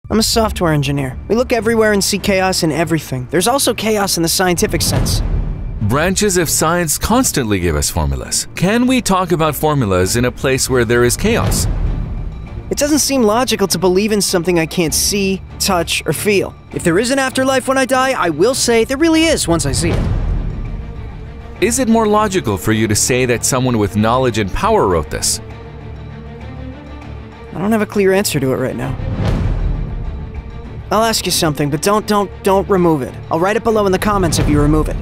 I'm a software engineer. We look everywhere and see chaos in everything. There's also chaos in the scientific sense. Branches of science constantly give us formulas. Can we talk about formulas in a place where there is chaos? It doesn't seem logical to believe in something I can't see, touch, or feel. If there is an afterlife when I die, I will say there really is once I see it. Is it more logical for you to say that someone with knowledge and power wrote this? I don't have a clear answer to it right now. I'll ask you something, but don't remove it. I'll write it below in the comments if you remove it.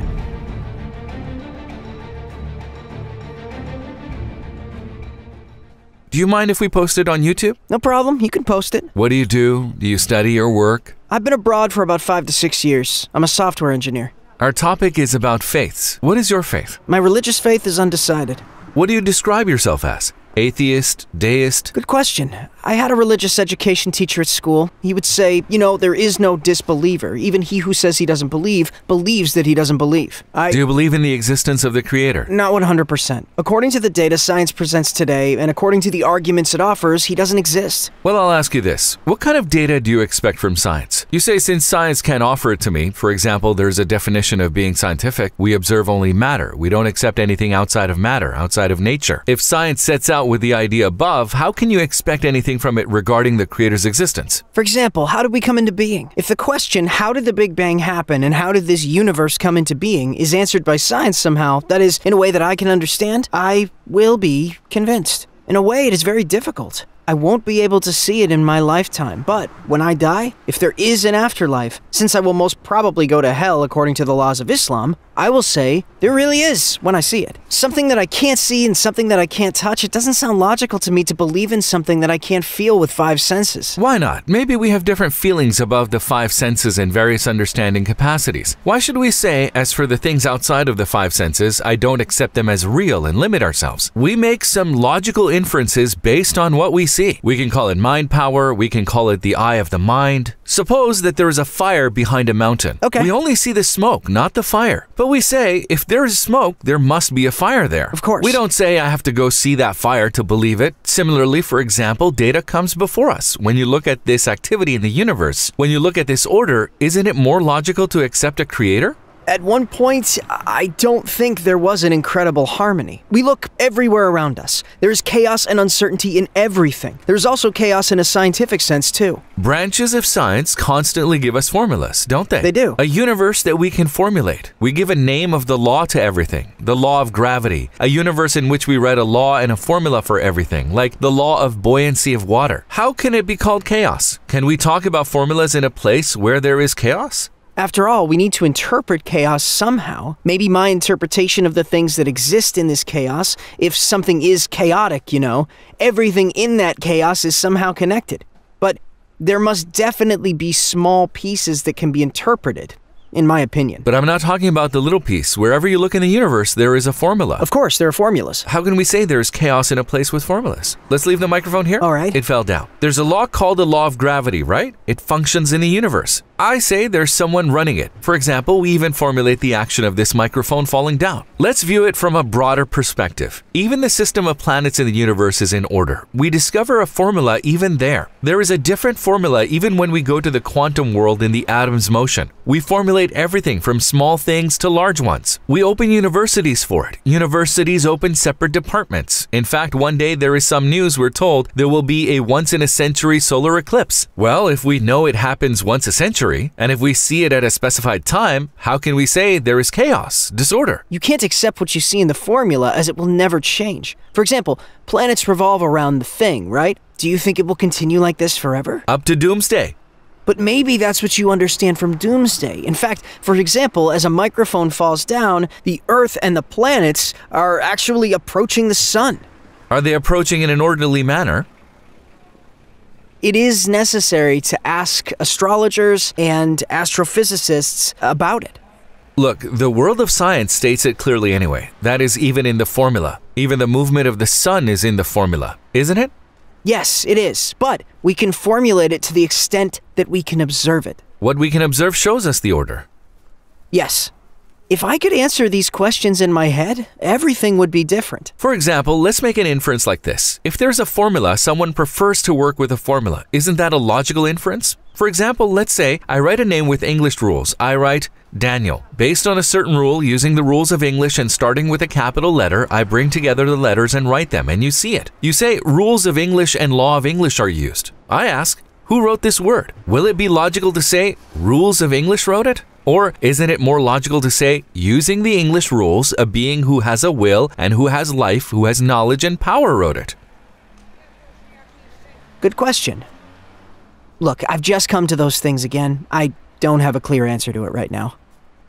Do you mind if we post it on YouTube? No problem, you can post it. What do you do? Do you study or work? I've been abroad for about 5 to 6 years. I'm a software engineer. Our topic is about faiths. What is your faith? My religious faith is undecided. What do you describe yourself as? Atheist? Deist? Good question. I had a religious education teacher at school. He would say, there is no disbeliever. Even he who says he doesn't believe, believes that he doesn't believe. Do you believe in the existence of the Creator? Not 100%. According to the data science presents today, and according to the arguments it offers, he doesn't exist. Well, I'll ask you this. What kind of data do you expect from science? You say since science can't offer it to me, for example, there's a definition of being scientific, we observe only matter. We don't accept anything outside of matter, outside of nature. If science sets out with the idea above, how can you expect anything from it regarding the Creator's existence? For example, how did we come into being? If the question, how did the Big Bang happen and how did this universe come into being, is answered by science somehow, that is, in a way that I can understand, I will be convinced. In a way, it is very difficult. I won't be able to see it in my lifetime, but when I die, if there is an afterlife, since I will most probably go to hell according to the laws of Islam, I will say there really is when I see it. Something that I can't see and something that I can't touch, it doesn't sound logical to me to believe in something that I can't feel with 5 senses. Why not? Maybe we have different feelings above the 5 senses and various understanding capacities. Why should we say, as for the things outside of the 5 senses, I don't accept them as real and limit ourselves? We make some logical inferences based on what we see. We can call it mind power, we can call it the eye of the mind. Suppose that there is a fire behind a mountain. Okay. We only see the smoke, not the fire. But we say, if there is smoke, there must be a fire there. Of course. We don't say, I have to go see that fire to believe it. Similarly, for example, data comes before us. When you look at this activity in the universe, when you look at this order, isn't it more logical to accept a creator? At one point, I don't think there was an incredible harmony. We look everywhere around us. There's chaos and uncertainty in everything. There's also chaos in a scientific sense, too. Branches of science constantly give us formulas, don't they? They do. A universe that we can formulate. We give a name of the law to everything. The law of gravity. A universe in which we write a law and a formula for everything, like the law of buoyancy of water. How can it be called chaos? Can we talk about formulas in a place where there is chaos? After all, we need to interpret chaos somehow. Maybe my interpretation of the things that exist in this chaos, if something is chaotic, everything in that chaos is somehow connected. But there must definitely be small pieces that can be interpreted, in my opinion. But I'm not talking about the little piece. Wherever you look in the universe, there is a formula. Of course, there are formulas. How can we say there is chaos in a place with formulas? Let's leave the microphone here. All right. It fell down. There's a law called the law of gravity, right? It functions in the universe. I say there's someone running it. For example, we even formulate the action of this microphone falling down. Let's view it from a broader perspective. Even the system of planets in the universe is in order. We discover a formula even there. There is a different formula even when we go to the quantum world in the atom's motion. We formulate everything from small things to large ones. We open universities for it. Universities open separate departments. In fact, one day there is some news we're told there will be a once-in-a-century solar eclipse. Well, if we know it happens once a century, and if we see it at a specified time, how can we say there is chaos, disorder? You can't accept what you see in the formula as it will never change. For example, planets revolve around the thing, right? Do you think it will continue like this forever? Up to doomsday. But maybe that's what you understand from doomsday. In fact, for example, as a microphone falls down, the Earth and the planets are actually approaching the sun. Are they approaching in an orderly manner? It is necessary to ask astrologers and astrophysicists about it. Look, the world of science states it clearly anyway. That is even in the formula. Even the movement of the sun is in the formula, isn't it? Yes, it is, but we can formulate it to the extent that we can observe it. What we can observe shows us the order. Yes. If I could answer these questions in my head, everything would be different. For example, let's make an inference like this. If there's a formula, someone prefers to work with a formula. Isn't that a logical inference? For example, let's say I write a name with English rules. I write Daniel. Based on a certain rule, using the rules of English and starting with a capital letter, I bring together the letters and write them, and you see it. You say rules of English and law of English are used. I ask, who wrote this word? Will it be logical to say rules of English wrote it? Or isn't it more logical to say, using the English rules, a being who has a will and who has life, who has knowledge and power wrote it? Good question. Look, I've just come to those things again. I don't have a clear answer to it right now.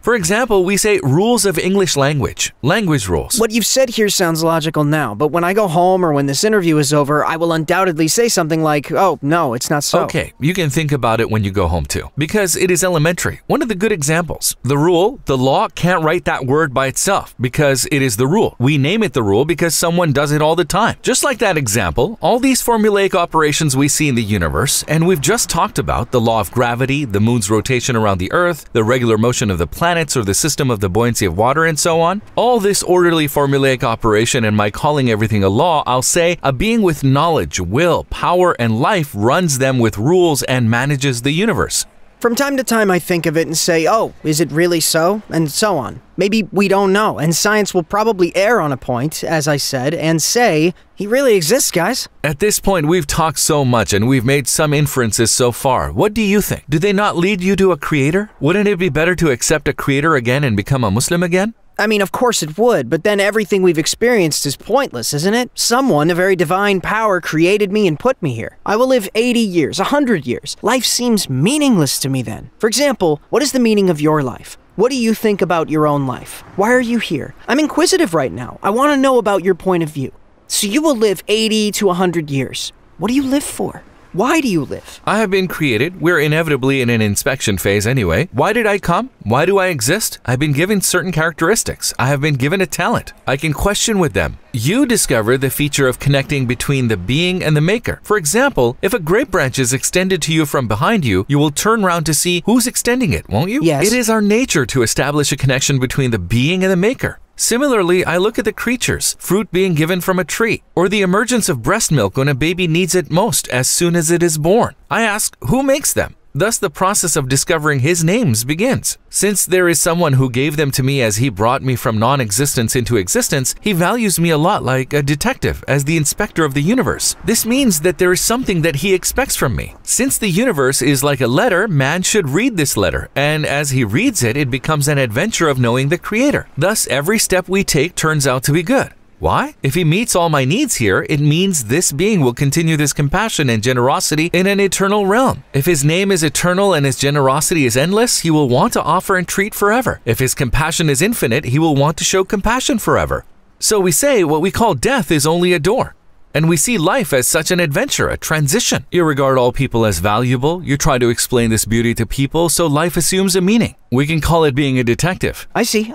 For example, we say rules of English language, language rules. What you've said here sounds logical now, but when I go home or when this interview is over, I will undoubtedly say something like, oh, no, it's not so. Okay, you can think about it when you go home too, because it is elementary. One of the good examples. The rule, the law can't write that word by itself because it is the rule. We name it the rule because someone does it all the time. Just like that example, all these formulaic operations we see in the universe, and we've just talked about the law of gravity, the moon's rotation around the earth, the regular motion of the planet, or the system of the buoyancy of water, and so on. All this orderly formulaic operation, and my calling everything a law, I'll say a being with knowledge, will, power, and life runs them with rules and manages the universe. From time to time I think of it and say, oh, is it really so? And so on. Maybe we don't know, and science will probably err on a point, as I said, and say, he really exists, guys. At this point, we've talked so much and we've made some inferences so far. What do you think? Do they not lead you to a creator? Wouldn't it be better to accept a creator again and become a Muslim again? I mean, of course it would, but then everything we've experienced is pointless, isn't it? Someone, a very divine power, created me and put me here. I will live 80 years, 100 years. Life seems meaningless to me then. For example, what is the meaning of your life? What do you think about your own life? Why are you here? I'm inquisitive right now. I want to know about your point of view. So you will live 80 to 100 years. What do you live for? Why do you live? I have been created. We're inevitably in an inspection phase anyway. Why did I come? Why do I exist? I've been given certain characteristics. I have been given a talent. I can question with them. You discover the feature of connecting between the being and the maker. For example, if a grape branch is extended to you from behind you, you will turn around to see who's extending it, won't you? Yes. It is our nature to establish a connection between the being and the maker. Similarly, I look at the creatures, fruit being given from a tree, or the emergence of breast milk when a baby needs it most as soon as it is born. I ask, who makes them? Thus, the process of discovering his names begins. Since there is someone who gave them to me as he brought me from non-existence into existence, he values me a lot like a detective, as the inspector of the universe. This means that there is something that he expects from me. Since the universe is like a letter, man should read this letter, and as he reads it, it becomes an adventure of knowing the Creator. Thus, every step we take turns out to be good. Why? If he meets all my needs here, it means this being will continue this compassion and generosity in an eternal realm. If his name is eternal and his generosity is endless, he will want to offer and treat forever. If his compassion is infinite, he will want to show compassion forever. So we say what we call death is only a door. And we see life as such an adventure, a transition. You regard all people as valuable. You try to explain this beauty to people, so life assumes a meaning. We can call it being a detective. I see.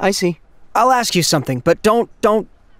I'll ask you something, but don't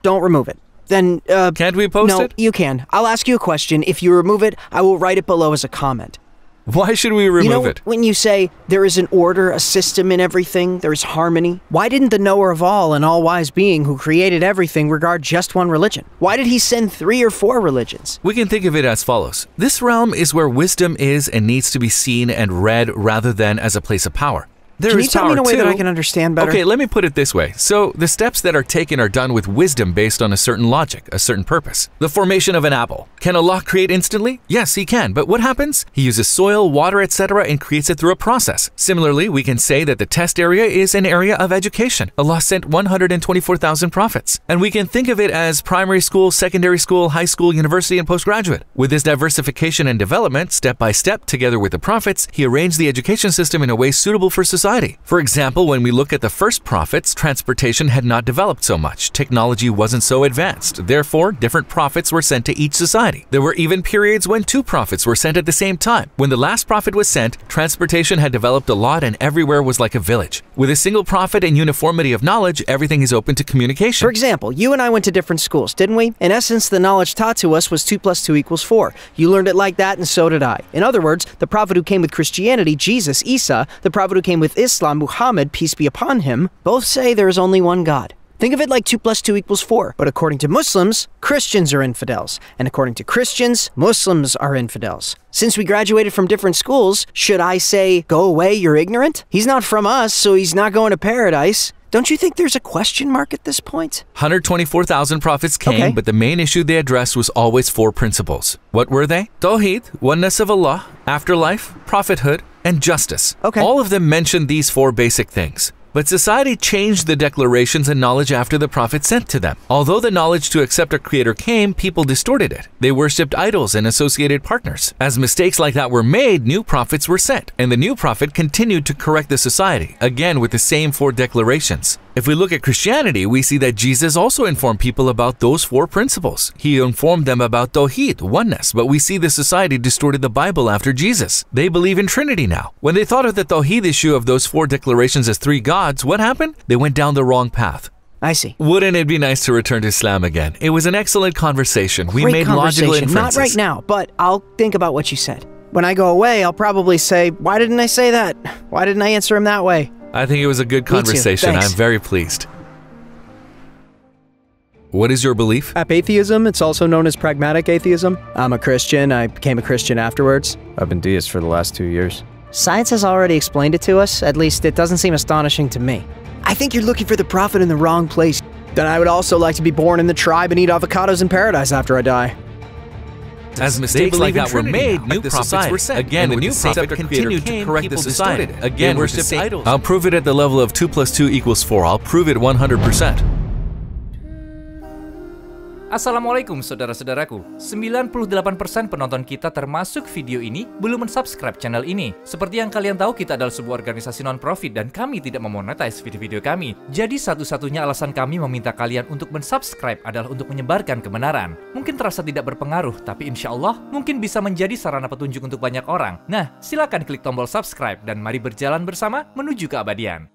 remove it. Then, Can't we post no, it? you can. I'll ask you a question. If you remove it, I will write it below as a comment. Why should we remove it? When you say there is an order, a system in everything, there is harmony, why didn't the knower of all and all-wise being who created everything regard just one religion? Why did he send 3 or 4 religions? We can think of it as follows. This realm is where wisdom is and needs to be seen and read rather than as a place of power. Can you tell me in a way that I can understand better? Okay, let me put it this way. So, the steps that are taken are done with wisdom based on a certain logic, a certain purpose. The formation of an apple. Can Allah create instantly? Yes, he can. But what happens? He uses soil, water, etc. and creates it through a process. Similarly, we can say that the test area is an area of education. Allah sent 124,000 prophets. And we can think of it as primary school, secondary school, high school, university, and postgraduate. With this diversification and development, step by step, together with the prophets, he arranged the education system in a way suitable for society. For example, when we look at the first prophets, transportation had not developed so much. Technology wasn't so advanced. Therefore, different prophets were sent to each society. There were even periods when 2 prophets were sent at the same time. When the last prophet was sent, transportation had developed a lot and everywhere was like a village. With a single prophet and uniformity of knowledge, everything is open to communication. For example, you and I went to different schools, didn't we? In essence, the knowledge taught to us was 2 + 2 = 4. You learned it like that and so did I. In other words, the prophet who came with Christianity, Jesus, Isa, the prophet who came with Islam, Muhammad, peace be upon him, both say there is only one God. Think of it like 2 + 2 = 4. But according to Muslims, Christians are infidels. And according to Christians, Muslims are infidels. Since we graduated from different schools, should I say, go away, you're ignorant? He's not from us, so he's not going to paradise. Don't you think there's a question mark at this point? 124,000 prophets came, Okay. but the main issue they addressed was always 4 principles. What were they? Tawheed, oneness of Allah, afterlife, prophethood, and justice. Okay. All of them mentioned these 4 basic things. But society changed the declarations and knowledge after the prophet sent to them. Although the knowledge to accept a creator came, people distorted it. They worshipped idols and associated partners. As mistakes like that were made, new prophets were sent, and the new prophet continued to correct the society, again with the same 4 declarations. If we look at Christianity, we see that Jesus also informed people about those 4 principles. He informed them about Tawheed, oneness, but we see the society distorted the Bible after Jesus. They believe in Trinity now. When they thought of the Tawheed issue of those 4 declarations as 3 gods, what happened? They went down the wrong path. I see. Wouldn't it be nice to return to Islam again? It was an excellent conversation. We Great made logical conversation. inferences. Not right now, but I'll think about what you said. When I go away, I'll probably say, why didn't I say that? Why didn't I answer him that way? I think it was a good Me too. conversation. Thanks. I'm very pleased. What is your belief? Atheism, it's also known as pragmatic atheism. I'm a Christian. I became a Christian afterwards. I've been deist for the last 2 years. Science has already explained it to us. At least it doesn't seem astonishing to me. I think you're looking for the prophet in the wrong place. Then I would also like to be born in the tribe and eat avocados in paradise after I die. As mistakes like that were made, new prophets were sent. Again, the new prophet continued to correct the society. Again, worshipped idols. I'll prove it at the level of 2 + 2 = 4. I'll prove it 100%. Assalamualaikum saudara-saudaraku. 98% penonton kita termasuk video ini belum mensubscribe channel ini. Seperti yang kalian tahu, kita adalah sebuah organisasi non-profit dan kami tidak memonetize video-video kami. Jadi satu-satunya alasan kami meminta kalian untuk mensubscribe adalah untuk menyebarkan kebenaran. Mungkin terasa tidak berpengaruh, tapi insya Allah mungkin bisa menjadi sarana petunjuk untuk banyak orang. Nah, silakan klik tombol subscribe dan mari berjalan bersama menuju keabadian.